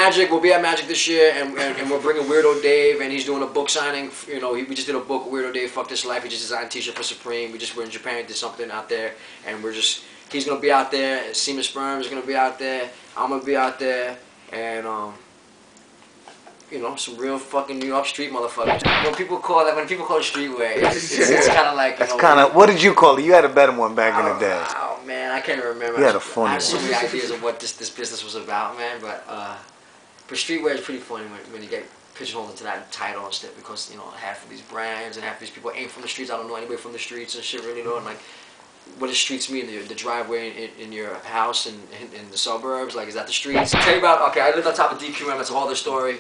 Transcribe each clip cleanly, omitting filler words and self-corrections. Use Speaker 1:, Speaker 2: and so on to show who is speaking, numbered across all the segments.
Speaker 1: Magic. We'll be at Magic this year, and we're bringing Weirdo Dave, and he's doing a book signing. You know, we just did a book, Weirdo Dave, Fuck This Life. He just designed a T-shirt for Supreme. We're in Japan, did something out there, and he's gonna be out there. Semen Sperms is gonna be out there. I'm gonna be out there, and you know, some real fucking New York street motherfuckers. When people call it streetwear, it's kind of like, you know,
Speaker 2: kind of. What did you call it? You had a better one back in the day.
Speaker 1: Oh man, I can't remember.
Speaker 2: You had a funny one.
Speaker 1: I have so many ideas of what this business was about, man. But streetwear is pretty funny when you get pigeonholed into that title and stuff, because, you know, half of these brands and half of these people ain't from the streets. I don't know anybody from the streets and shit, really know. And like, what does streets mean? The driveway in your house in the suburbs? Like, is that the streets? I'll tell you about. Okay, I lived on top of DQM. That's a whole other story.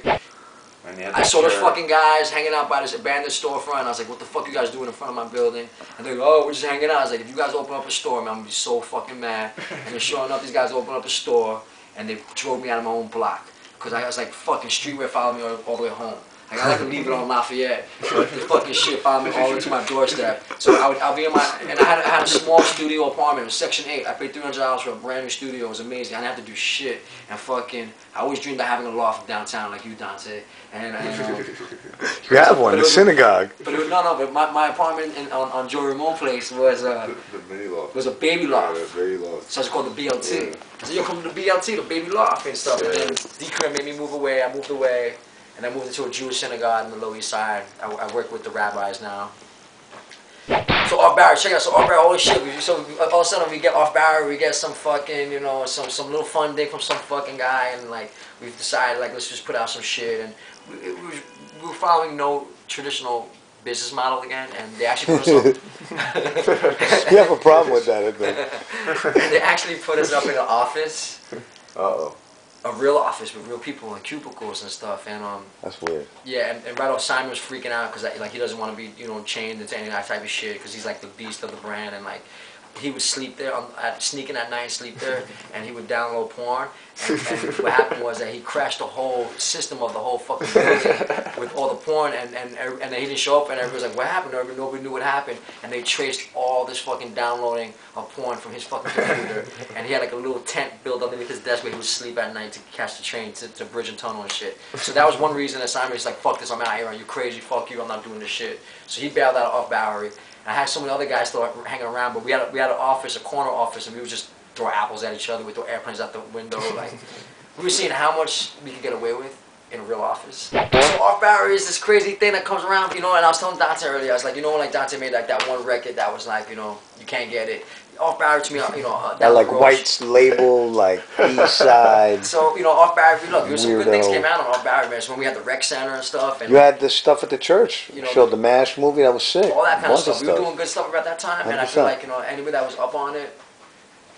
Speaker 1: I saw those fucking guys hanging out by this abandoned storefront. I was like, what the fuck you guys doing in front of my building? And they go, oh, we're just hanging out. I was like, if you guys open up a store, man, I'm gonna be so fucking mad. And then sure enough, these guys opened up a store, and they drove me out of my own block. Because I was like, fucking streetwear followed me all the way home. Like, I like to leave it on Lafayette, but the fucking shit followed me all into my doorstep. So I'll be in my, and I had a small studio apartment. It was Section 8. I paid $300 for a brand new studio. It was amazing. I didn't have to do shit. And fucking, I always dreamed of having a loft downtown like you, Dante. And
Speaker 2: you have one, the synagogue.
Speaker 1: But but my apartment on Joe Ramone Place was a baby loft.
Speaker 3: Yeah, baby loft.
Speaker 1: So it's called the BLT. Yeah. So you'll come to the BLT, the baby loft and stuff. Yeah. And then DQM made me move away. I moved away. And I moved into a Jewish synagogue on the Lower East Side. I work with the rabbis now. So off Barry, check it out. So off Barry, holy shit. So all of a sudden we get off Barry, we get some fucking, you know, some little funding from some fucking guy, and like we've decided like let's just put out some shit, and we were following no traditional business model again, and they actually put us up.
Speaker 2: You have a problem with that, I think.
Speaker 1: And they actually put us up in an office.
Speaker 2: Uh-oh.
Speaker 1: A real office with real people and cubicles and stuff, and
Speaker 2: that's weird.
Speaker 1: Yeah, and right off, Simon was freaking out because like he doesn't want to be, you know, chained into any of that type of shit, because he's like the beast of the brand, and like he would sleep there, sneak in at night and sleep there, and he would download porn. And what happened was that he crashed the whole system of the whole fucking building with all the porn, and then he didn't show up, and everybody was like, what happened? Nobody knew what happened, and they traced all this fucking downloading of porn from his fucking computer, and he had like a little tent built underneath his desk where he would sleep at night to catch the train to Bridge and Tunnel and shit. So that was one reason that Simon was like, fuck this, I'm out here, are you crazy, fuck you, I'm not doing this shit. So he bailed out off Bowery. I had so many other guys still hanging around, but we had an office, a corner office, and we would just throw apples at each other. We'd throw airplanes out the window. Like, we were seeing how much we could get away with in a real office. So off Bowery is this crazy thing that comes around, you know. And I was telling Dante earlier, I was like, you know, like Dante made like that one record that was like, you know, you can't get it. Off Bowery to me, you know,
Speaker 2: that like White's label, like East Side.
Speaker 1: So you know, off Bowery, look, some good things came out on off Bowery, man. So when we had the rec center and stuff, and
Speaker 2: you had the stuff at the church. You know, showed the MASH movie, that was sick.
Speaker 1: All that kind of stuff. We were doing good stuff about that time, 100%. And I feel like, you know, anybody that was up on it,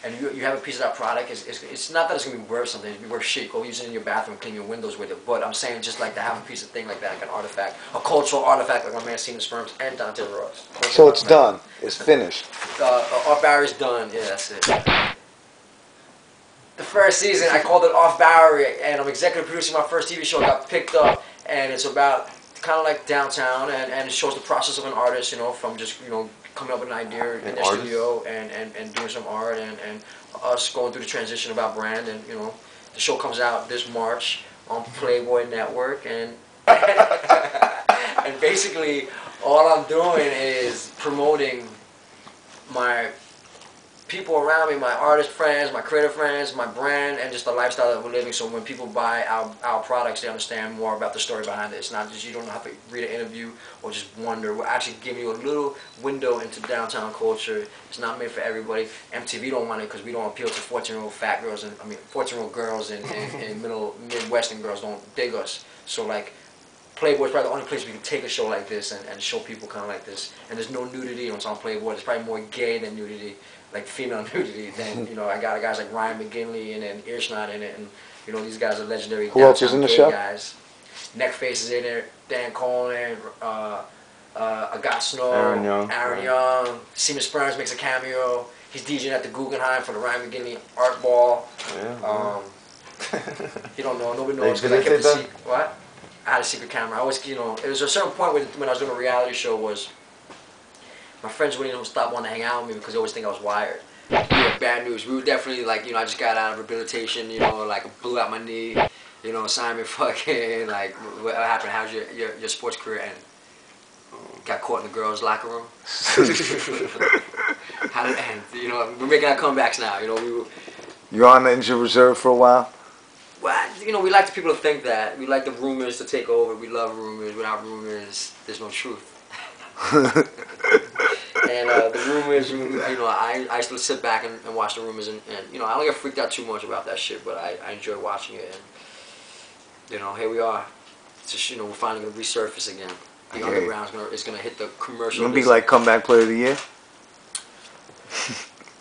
Speaker 1: and you have a piece of that product, it's not that it's gonna be worth something. It's gonna be worth shit. Go use it in your bathroom, clean your windows with it. But I'm saying just like to have a piece of thing like that, like an artifact, a cultural artifact, like my man Semen Sperms and Dante Ross.
Speaker 2: So it's done. It's finished.
Speaker 1: Off Bowery's done. Yeah, that's it. The first season, I called it Off Bowery, and I'm executive producing my first TV show. It got picked up, and it's about kind of like downtown, and it shows the process of an artist, you know, from just, you know, coming up with an idea in their studio and doing some art, and us going through the transition about brand. And you know, the show comes out this March on Playboy Network, and and basically all I'm doing is promoting my people around me, my artist friends, my creative friends, my brand, and just the lifestyle that we're living. So when people buy our products, they understand more about the story behind it. It's not just, you don't have to read an interview or just wonder. We're actually giving you a little window into downtown culture. It's not made for everybody. MTV don't want it because we don't appeal to 14-year-old fat girls, and 14-year-old girls and Midwestern girls don't dig us. So like, Playboy's probably the only place we can take a show like this and show people kind of like this. And there's no nudity on Playboy. There's probably more gay than nudity, like female nudity. Than, you know, I got guys like Ryan McGinley and Earshot in it, and you know, these guys are legendary.
Speaker 2: Who else is in the show?
Speaker 1: Guys. Neckface is in there. Dan Coleman, Agat Snow, Aaron Young. Semen Sperms makes a cameo. He's DJing at the Guggenheim for the Ryan McGinley Art Ball. Yeah. He don't know. Nobody knows because I kept the secret. What? I had a secret camera. I always, you know, it was a certain point when I was doing a reality show was my friends wouldn't even stop wanting to hang out with me because they always think I was wired. We had bad news. We were definitely like, you know, I just got out of rehabilitation, you know, like I blew out my knee. You know, Simon fucking, like, what happened? How's your sports career end? Got caught in the girls' locker room. How did it end? You know, we're making our comebacks now. You know,
Speaker 4: You're on the injured reserve for a while?
Speaker 1: well, you know, we like the people to think that. We like the rumors to take over. We love rumors. Without rumors, there's no truth. And the rumors, you know, I used to sit back and watch the rumors, and, you know, I don't get freaked out too much about that shit, but I enjoy watching it, and, you know, here we are. It's just, you know, we're finally going to resurface again. The underground is gonna hit the commercial.
Speaker 4: You gonna be like comeback player of the year?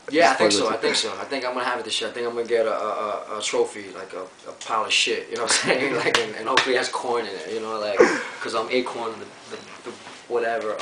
Speaker 1: Yeah, I think so. I think I'm gonna have it this year. I think I'm gonna get a trophy, like a pile of shit. You know what I'm saying? Like, and hopefully it has coin in it. You know, like, because I'm Acorn, the whatever.